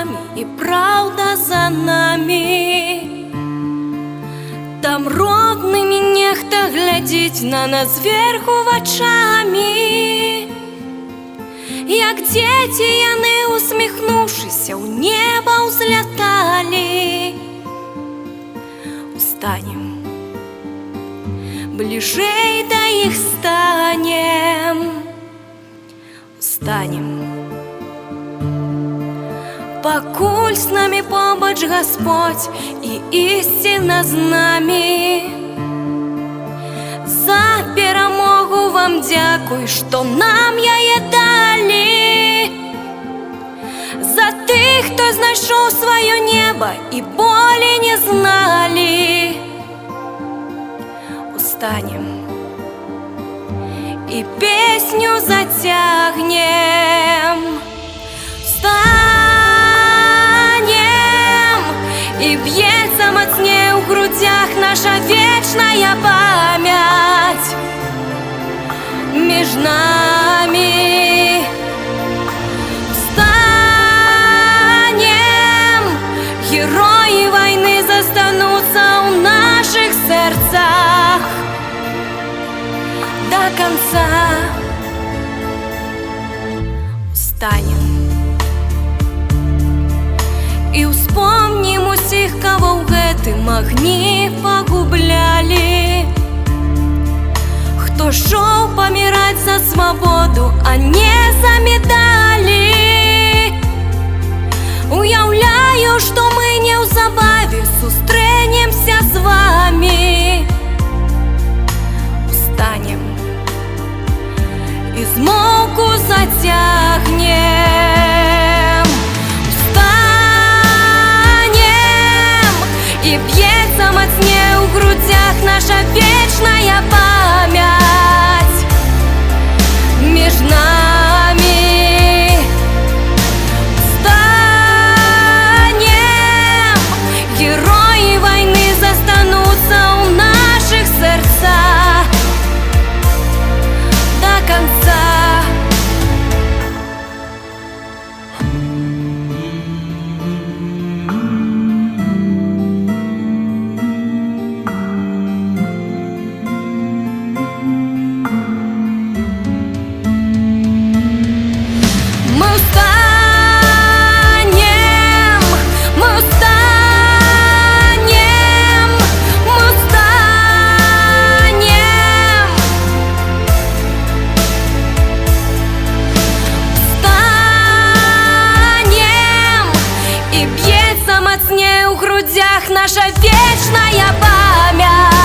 нами и правда за нами. Там роднымі нехта глядзіць на нас зверху вачамі. Як дзеці яны, усміхнуўшыся, ў неба ўзляталі. Устанем, бліжэй да іх станем. Устанем, пакуль з намі побач Гасподзь і ісціна з намі. За перамогу вам дзякуй, што нам яе далі. За тых, хто знайшоў сваё неба і болі не зналі. Устанем і песню зацягнем. Устанем, і б'ецца мацней у грудзях наша вечная памяць. Між намі встанем, героі вайны застануцца ў нашых сэрцах до конца. Устанем і ўспомнім усіх, каго ў гэтым агні пагублялі. Хто шоў паміраць за свабоду, а не за медалі. Уяўляю, што мы неўзабаве сустрэнемся з вамі. Устанем і змоўку зацягнем. Устанем, і б'ецца мацней у грудзях наша вечная памяць. Між намі встанем, героі вайны застануцца ў нашых сэрцах до конца. Мацней у грудзях наша вечная памяць.